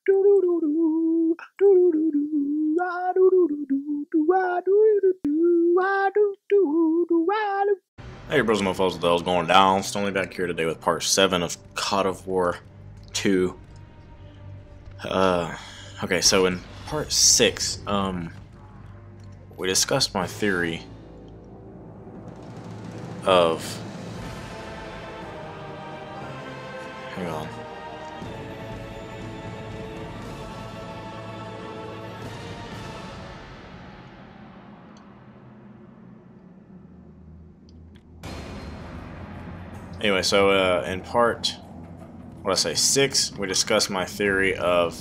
Hey bros and mofos, what the hell's going down? Stonely back here today with part 7 of Cod of War 2. Okay, so in part 6, we discussed my theory of... Hang on. Anyway, so in part, what I say, 6, we discussed my theory of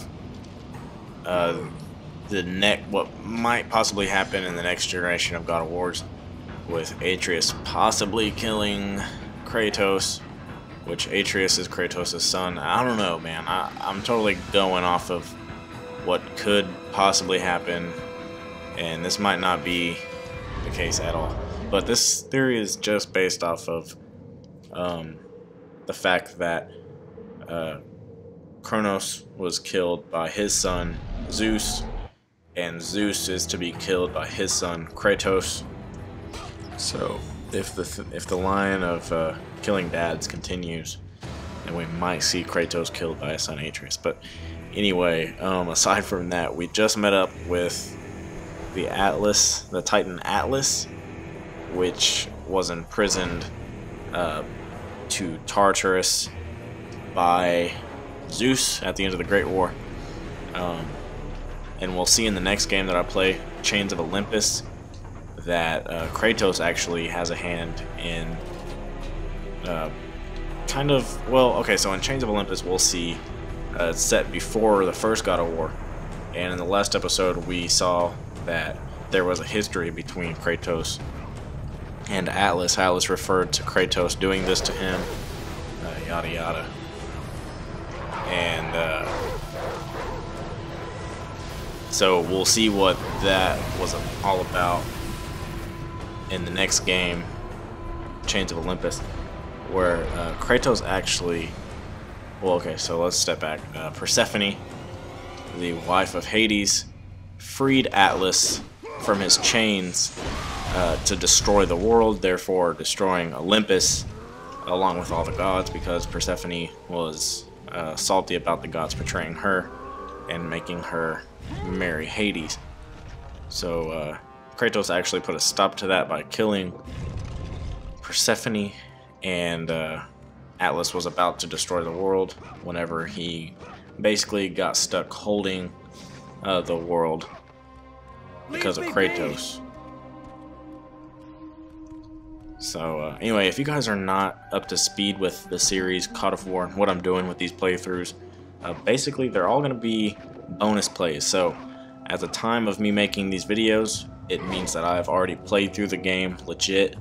what might possibly happen in the next generation of God of Wars, with Atreus possibly killing Kratos, which Atreus is Kratos' son. I don't know, man. I'm totally going off of what could possibly happen, and this might not be the case at all. But this theory is just based off of the fact that Kronos was killed by his son Zeus, and Zeus is to be killed by his son Kratos. So if the line of killing dads continues, then we might see Kratos killed by his son Atreus. But anyway, aside from that, we just met up with the Atlas, the Titan Atlas, which was imprisoned to Tartarus by Zeus at the end of the Great War. And we'll see in the next game that I play, Chains of Olympus, that Kratos actually has a hand in kind of, well, okay, so in Chains of Olympus we'll see it's set before the first God of War, and in the last episode we saw that there was a history between Kratos and Atlas. Atlas referred to Kratos doing this to him, yada yada. And so we'll see what that was all about in the next game, Chains of Olympus, where Kratos actually, well, okay, so let's step back. Persephone, the wife of Hades, freed Atlas from his chains to destroy the world, therefore destroying Olympus along with all the gods, because Persephone was salty about the gods betraying her and making her marry Hades. So Kratos actually put a stop to that by killing Persephone, and Atlas was about to destroy the world whenever he basically got stuck holding the world because of Kratos. So anyway, if you guys are not up to speed with the series Cod of War and what I'm doing with these playthroughs, basically they're all going to be bonus plays. So at the time of me making these videos, it means that I've already played through the game legit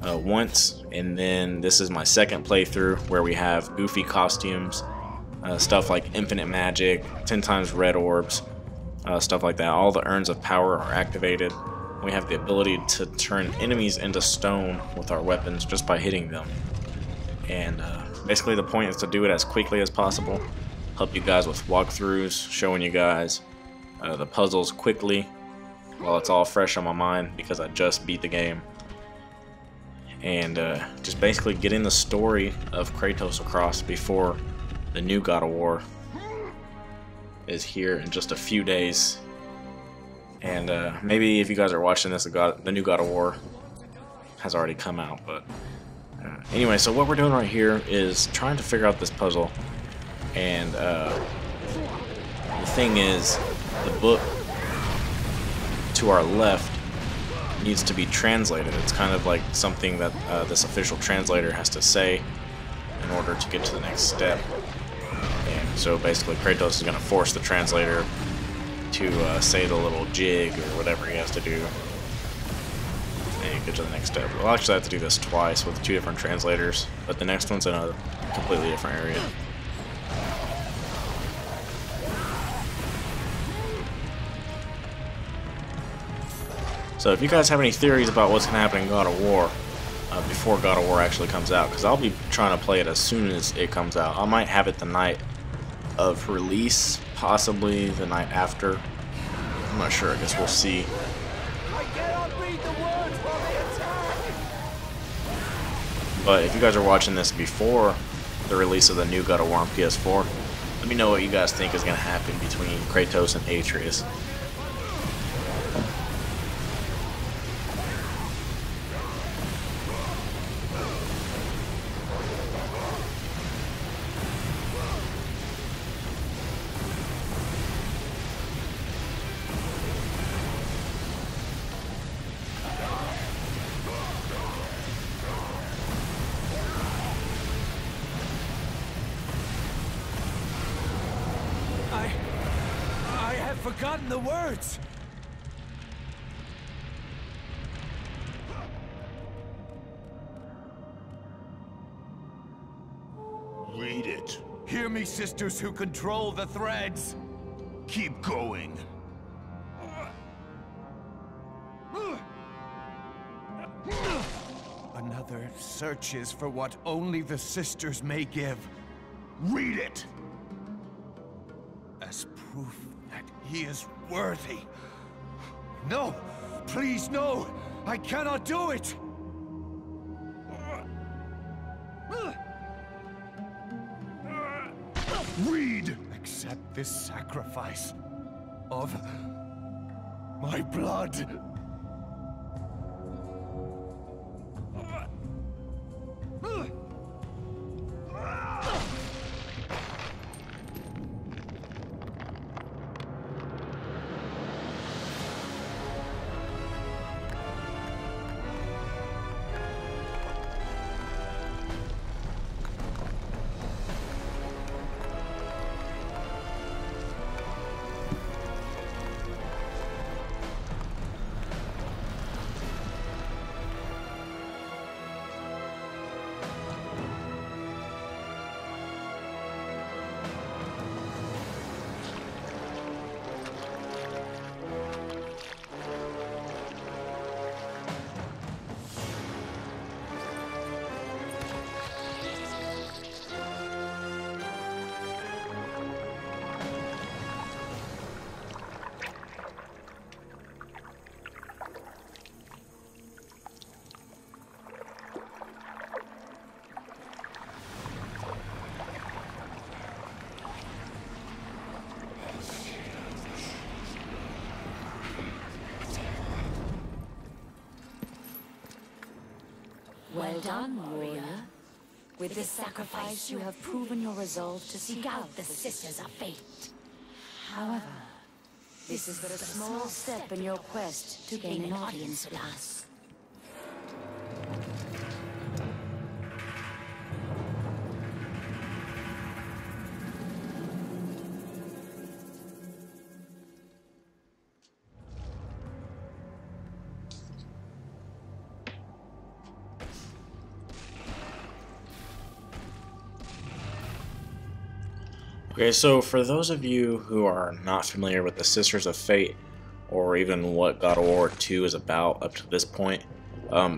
once, and then this is my second playthrough where we have goofy costumes, stuff like infinite magic, 10 times red orbs, stuff like that. All the urns of power are activated. We have the ability to turn enemies into stone with our weapons just by hitting them. And basically the point is to do it as quickly as possible. Help you guys with walkthroughs, showing you guys the puzzles quickly while it's all fresh on my mind because I just beat the game. And just basically getting the story of Kratos across before the new God of War is here in just a few days. And maybe if you guys are watching this, the new God of War has already come out. But anyway, so what we're doing right here is trying to figure out this puzzle. And the thing is, the book to our left needs to be translated. It's kind of like something that this official translator has to say in order to get to the next step. And so basically Kratos is going to force the translator to say the little jig or whatever he has to do and get to the next step. We'll actually have to do this twice with 2 different translators, but the next one's in a completely different area. So if you guys have any theories about what's going to happen in God of War before God of War actually comes out, because I'll be trying to play it as soon as it comes out. I might have it the night of release, possibly the night after. I'm not sure. I guess we'll see. But if you guys are watching this before the release of the new God of War on PS4, let me know what you guys think is going to happen between Kratos and Atreus. Forgotten the words. Read it. Hear me, sisters who control the threads. Keep going. Another searches for what only the sisters may give. Read it. As proof that he is worthy. No! Please, no! I cannot do it! Read! Accept this sacrifice of my blood. Well done, warrior. With this sacrifice, you have proven your resolve to seek out the Sisters of Fate. However, this is but a small step in your quest to gain an audience with us. Okay, so for those of you who are not familiar with the Sisters of Fate, or even what God of War 2 is about up to this point,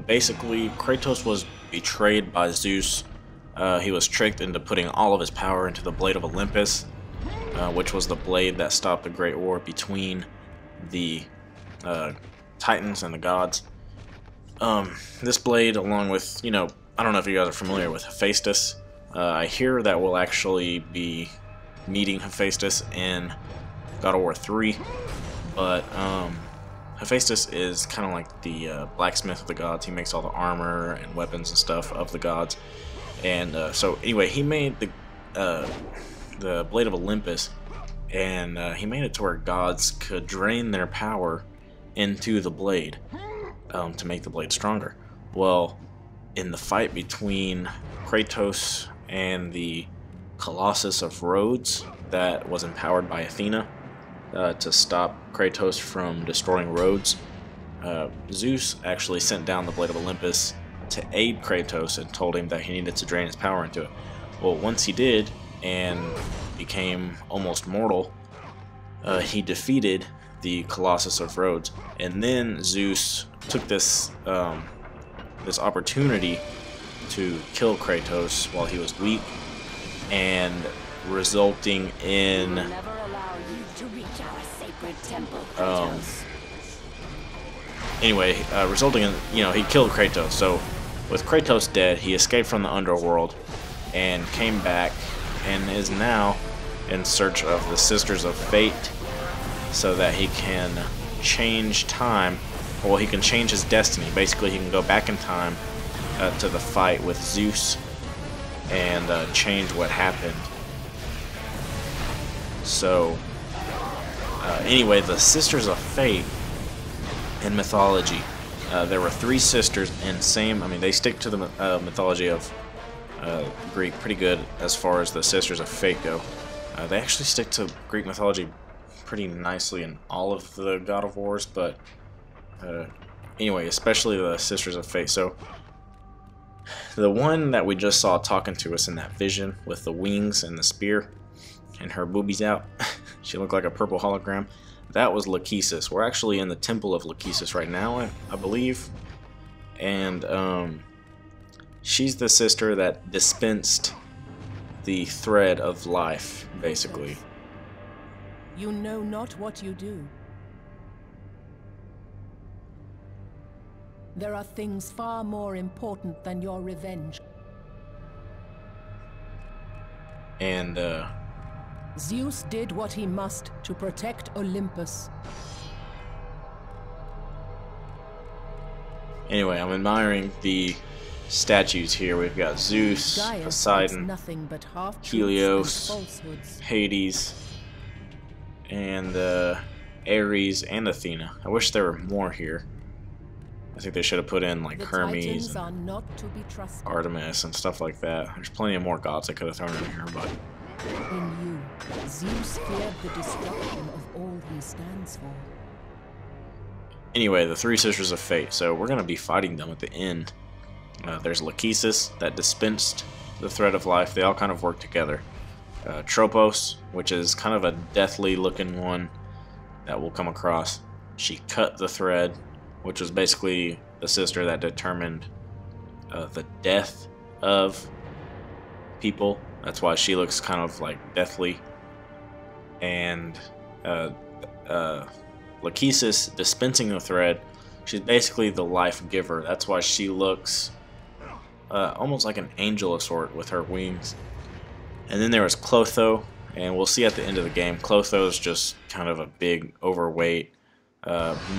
basically Kratos was betrayed by Zeus. He was tricked into putting all of his power into the Blade of Olympus, which was the blade that stopped the Great War between the Titans and the gods. This blade, along with, I don't know if you guys are familiar with Hephaestus. I hear that we'll actually be meeting Hephaestus in God of War 3, but Hephaestus is kind of like the blacksmith of the gods. He makes all the armor and weapons and stuff of the gods, and so anyway, he made the Blade of Olympus, and he made it to where gods could drain their power into the blade to make the blade stronger. Well, in the fight between Kratos and the Colossus of Rhodes that was empowered by Athena to stop Kratos from destroying Rhodes, Zeus actually sent down the Blade of Olympus to aid Kratos and told him that he needed to drain his power into it. Well, once he did and became almost mortal, he defeated the Colossus of Rhodes, and then Zeus took this this opportunity to kill Kratos while he was weak, and resulting in sacred temple, Kratos. Anyway, resulting in, he killed Kratos. So with Kratos dead, he escaped from the underworld and came back and is now in search of the Sisters of Fate so that he can change time. Well, he can change his destiny. Basically, he can go back in time to the fight with Zeus and change what happened. So, anyway, the Sisters of Fate in mythology, there were 3 sisters, and they stick to the mythology of Greek pretty good as far as the Sisters of Fate go. They actually stick to Greek mythology pretty nicely in all of the God of Wars, but anyway, especially the Sisters of Fate. So, the one that we just saw talking to us in that vision with the wings and the spear and her boobies out, she looked like a purple hologram. That was Lahkesis. We're actually in the Temple of Lahkesis right now, I believe. And she's the sister that dispensed the thread of life, basically. You know not what you do. There are things far more important than your revenge. And Zeus did what he must to protect Olympus. anyway, I'm admiring the statues here. We've got Zeus, Poseidon, Helios, Hades, and Ares and Athena. I wish there were more here. I think they should have put in like Hermes and Artemis and stuff like that. There's plenty of more gods I could have thrown in here, but in you, Zeus feared the destruction of all he stands for. Anyway, the three Sisters of Fate. So we're going to be fighting them at the end. There's Lahkesis that dispensed the thread of life. They all kind of work together. Tropos, which is kind of a deathly looking one that we'll come across. She cut the thread, which was basically the sister that determined the death of people. That's why she looks kind of like deathly. And Lahkesis dispensing the thread, she's basically the life giver. That's why she looks almost like an angel of sort with her wings. And then there was Clotho, and we'll see at the end of the game, Clotho is just kind of a big, overweight,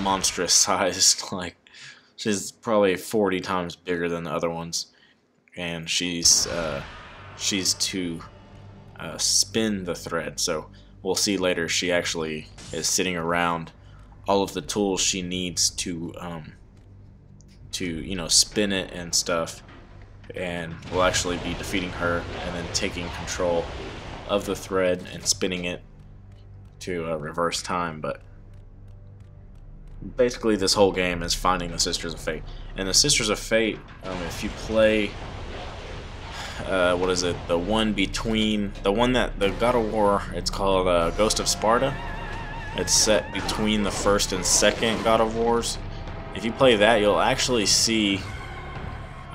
monstrous sized, like, she's probably 40 times bigger than the other ones. And she's to spin the thread. So we'll see later she actually is sitting around all of the tools she needs to spin it and stuff. And we'll actually be defeating her and then taking control of the thread and spinning it to reverse time. But basically this whole game is finding the Sisters of Fate. And the Sisters of Fate, if you play what is it, the one that the God of War, it's called Ghost of Sparta. It's set between the first and second God of Wars. If you play that, you'll actually see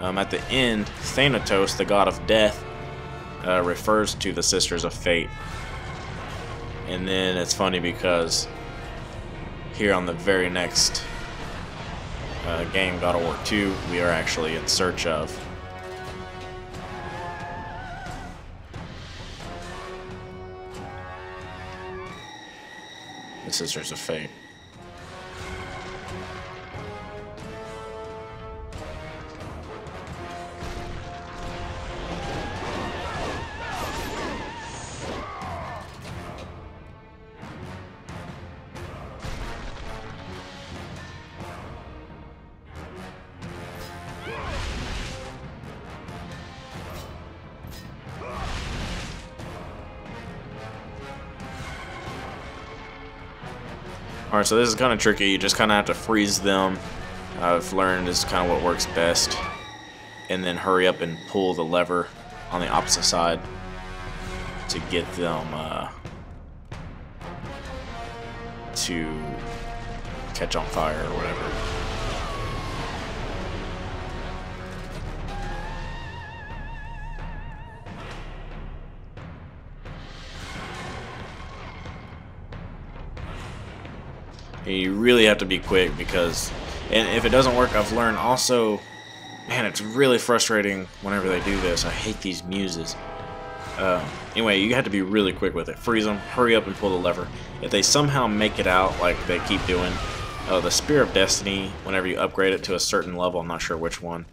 at the end, Thanatos, the god of death, refers to the Sisters of Fate. And then it's funny because here on the very next game, God of War 2, we are actually in search of the Sisters of Fate. Alright, so this is kind of tricky. You just kind of have to freeze them. I've learned is kind of what works best. And then hurry up and pull the lever on the opposite side to get them to catch on fire or whatever. You really have to be quick because, and if it doesn't work, I've learned also, man, it's really frustrating whenever they do this. I hate these muses. Anyway, you have to be really quick with it. Freeze them, hurry up and pull the lever. If they somehow make it out like they keep doing, the Spear of Destiny, whenever you upgrade it to a certain level, I'm not sure which one,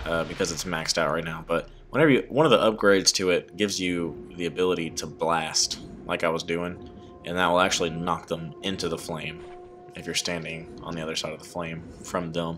because it's maxed out right now, but whenever one of the upgrades to it gives you the ability to blast, like I was doing, and that will actually knock them into the flame if you're standing on the other side of the flame from them.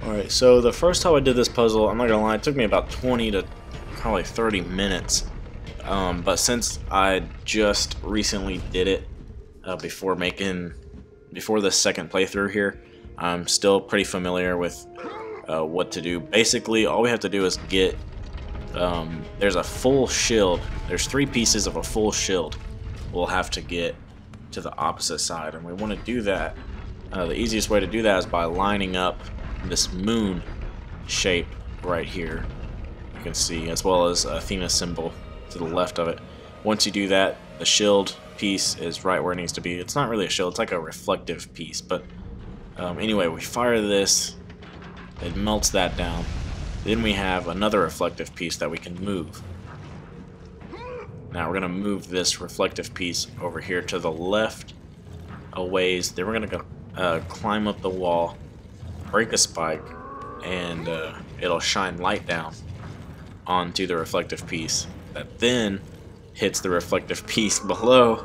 Alright, so the first time I did this puzzle, I'm not gonna lie, it took me about 20 to probably 30 minutes. But since I just recently did it before the second playthrough here, I'm still pretty familiar with what to do. Basically, all we have to do is get, there's a full shield. There's 3 pieces of a full shield we'll have to get to the opposite side, and we want to do that. The easiest way to do that is by lining up this moon shape right here, you can see, as well as Athena's symbol to the left of it. Once you do that, the shield piece is right where it needs to be. It's not really a shield, it's like a reflective piece, but anyway, we fire this, it melts that down. Then we have another reflective piece that we can move. Now we're going to move this reflective piece over here to the left a ways. Then we're going to go climb up the wall, break a spike, and it'll shine light down onto the reflective piece that then hits the reflective piece below,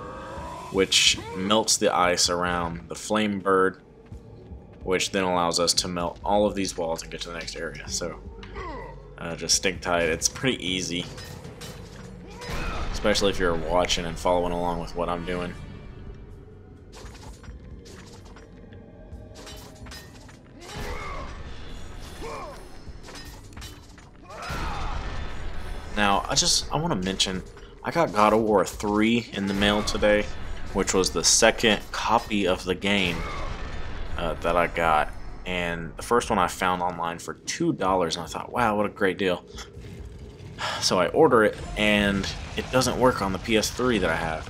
which melts the ice around the flame bird, which then allows us to melt all of these walls and get to the next area. So just stick tight. It's pretty easy, especially if you're watching and following along with what I'm doing. Now, I want to mention, I got God of War 3 in the mail today, which was the second copy of the game that I got. And the first one I found online for $2, and I thought, wow, what a great deal. So I order it, and it doesn't work on the PS3 that I have.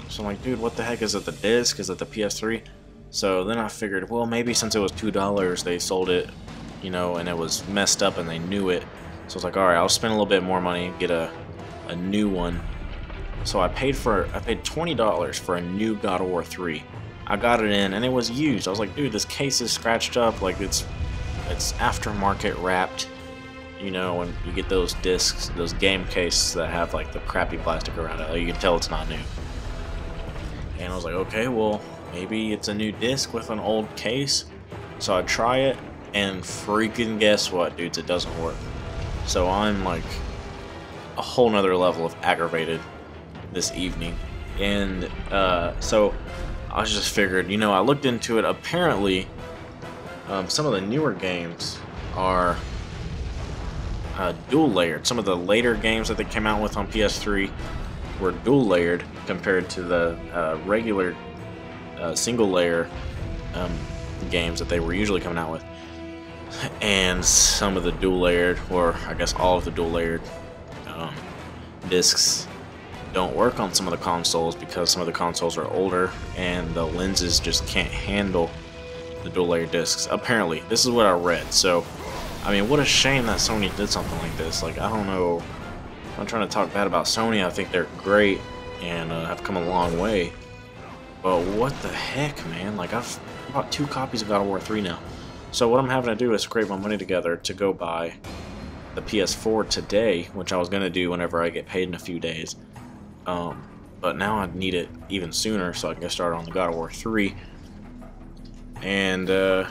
So I'm like, dude, what the heck, is it the disc? Is it the PS3? So then I figured, well, maybe since it was $2, they sold it, you know, and it was messed up and they knew it. So I was like, alright, I'll spend a little bit more money and get a new one. So I paid $20 for a new God of War 3. I got it in and it was used. I was like, dude, this case is scratched up, like it's aftermarket wrapped. You know, when you get those discs, those game cases that have like the crappy plastic around it, you can tell it's not new. And I was like, okay, well, maybe it's a new disc with an old case. So I try it, and freaking guess what, dudes, it doesn't work. So I'm like a whole nother level of aggravated this evening. And so I just figured, you know, I looked into it. Apparently, some of the newer games are dual layered. Some of the later games that they came out with on PS3 were dual layered compared to the regular single layer games that they were usually coming out with. And some of the dual layered, or I guess all of the dual layered discs don't work on some of the consoles because some of the consoles are older and the lenses just can't handle the dual layered discs. Apparently, this is what I read. So, I mean, what a shame that Sony did something like this. Like, I don't know, I'm not trying to talk bad about Sony. I think they're great and have come a long way. But what the heck, man? Like, I've bought 2 copies of God of War 3 now. So what I'm having to do is scrape my money together to go buy the PS4 today, which I was going to do whenever I get paid in a few days. But now I need it even sooner so I can get started on the God of War 3. And, I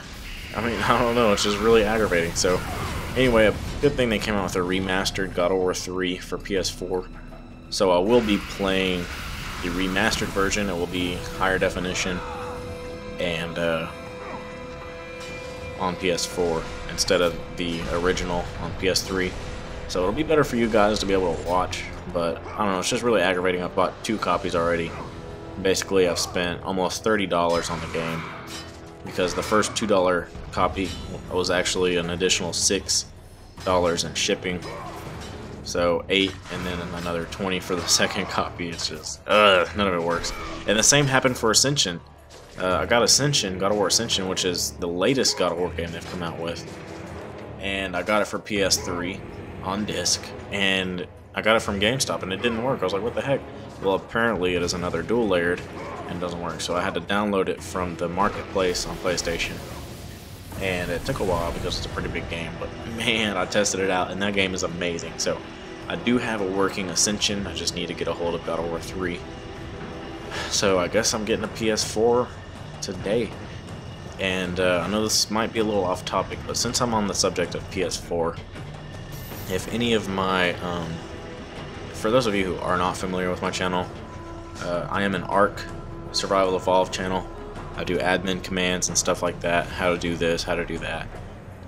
mean, I don't know, it's just really aggravating. So Anyway, a good thing they came out with a remastered God of War 3 for PS4. So I will be playing the remastered version. It will be higher definition and on PS4 instead of the original on PS3. So it'll be better for you guys to be able to watch. But I don't know, it's just really aggravating. I've bought 2 copies already. Basically, I've spent almost $30 on the game because the first $2 copy was actually an additional $6 in shipping. So 8 and then another 20 for the second copy. It's just none of it works. And the same happened for Ascension. I got Ascension, God of War Ascension, which is the latest God of War game they've come out with. And I got it for PS3 on disc, and I got it from GameStop and it didn't work. I was like, what the heck? Well, apparently it is another dual layered and doesn't work. So I had to download it from the marketplace on PlayStation. And it took a while because it's a pretty big game, but man, I tested it out and that game is amazing. So I do have a working Ascension. I just need to get a hold of God of War 3. So I guess I'm getting a PS4 today. And I know this might be a little off topic, but since I'm on the subject of PS4, if any of my for those of you who are not familiar with my channel, I am an ARC Survival Evolved channel. I do admin commands and stuff like that, how to do this, how to do that,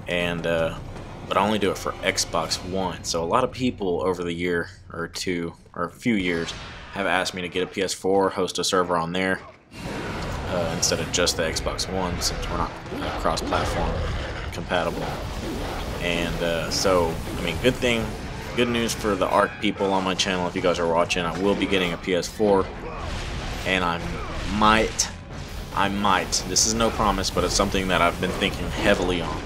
and but I only do it for Xbox One. So a lot of people over the year or two or a few years have asked me to get a PS4, host a server on there instead of just the Xbox One, since we're not cross-platform compatible. And so, I mean, good news for the ARC people on my channel. If you guys are watching, I will be getting a PS4, and I might, this is no promise, but it's something that I've been thinking heavily on.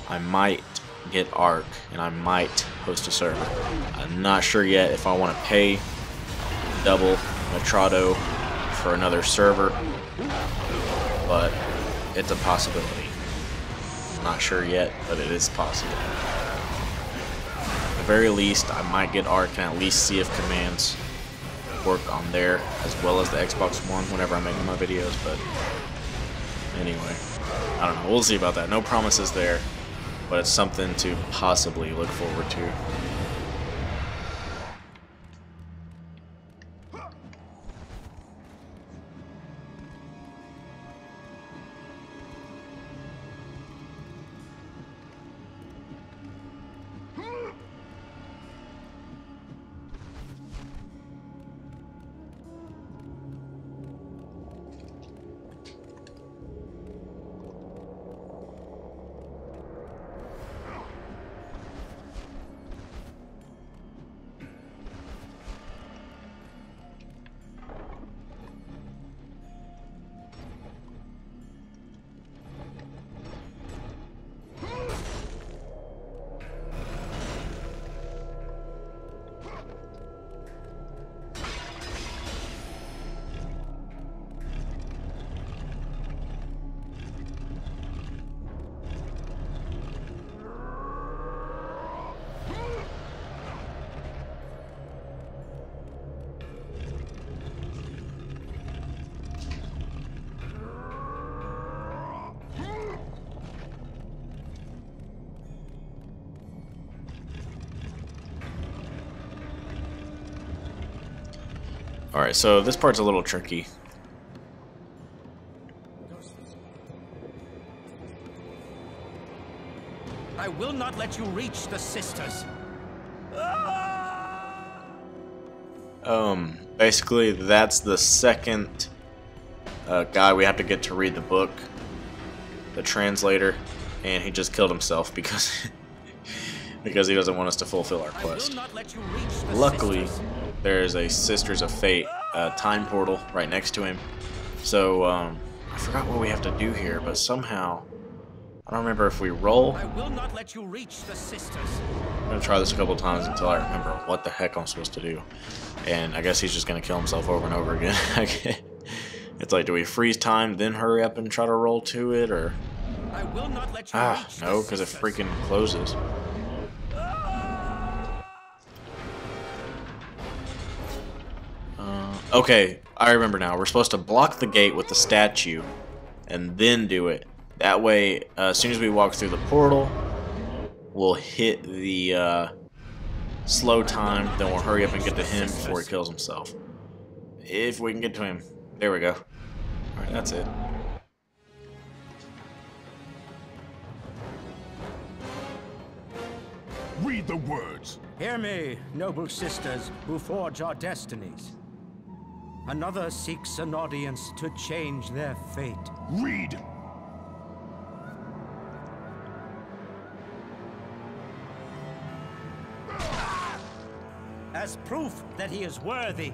I might get ARC, and I might host a server. I'm not sure yet if I want to pay double Matrado for another server, but it's a possibility. I'm not sure yet, but it is possible. At the very least, I might get ARC and at least see if commands work on there as well as the Xbox One whenever I'm making my videos. But anyway, I don't know. We'll see about that. No promises there, but it's something to possibly look forward to. Alright, so this part's a little tricky. I will not let you reach the sisters. Basically, that's the second guy we have to get to read the book, the translator, and he just killed himself because because he doesn't want us to fulfill our quest. Luckily, there's a Sisters of Fate time portal right next to him. So I forgot what we have to do here, but somehow I don't remember if we roll. I will not let you reach the sisters. I'm gonna try this a couple times until I remember what the heck I'm supposed to do. And I guess he's just gonna kill himself over and over again. It's like, do we freeze time, then hurry up and try to roll to it, or? I will not let you reach No, because it freaking closes. Okay, I remember now. We're supposed to block the gate with the statue, and then do it. That way, as soon as we walk through the portal, we'll hit the slow time, then we'll hurry up and get to him before he kills himself. If we can get to him. There we go. Alright, that's it. Read the words. Hear me, noble sisters who forge our destinies. Another seeks an audience to change their fate. Read. As proof that he is worthy.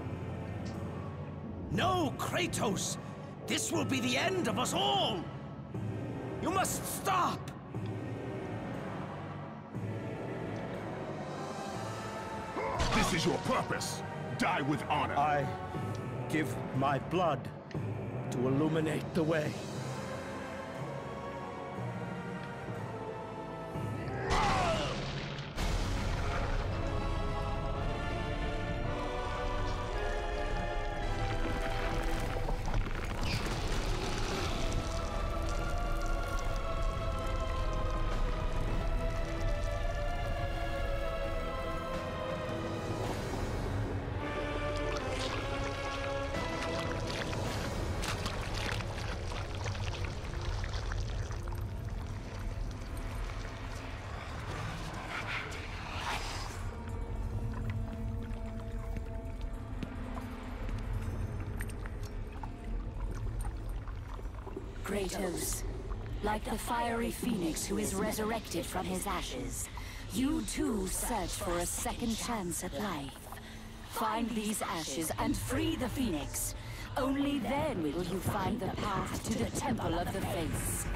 No, Kratos! This will be the end of us all! You must stop! This is your purpose. Die with honor. I give my blood to illuminate the way. Kratos, like the fiery phoenix who is resurrected from his ashes, you too search for a second chance at life. Find these ashes and free the phoenix. Only then will you find the path to the Temple of the Fates.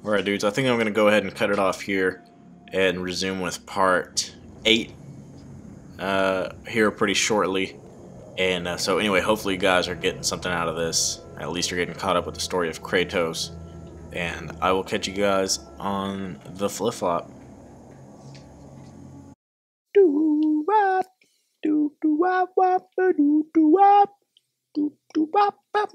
Alright, dudes, I think I'm going to go ahead and cut it off here and resume with part 8 here pretty shortly. And so anyway, hopefully you guys are getting something out of this. At least you're getting caught up with the story of Kratos. And I will catch you guys on the flip-flop. Do-wop, do-do-wop-wop, do-do-wop, do-do-wop-wop.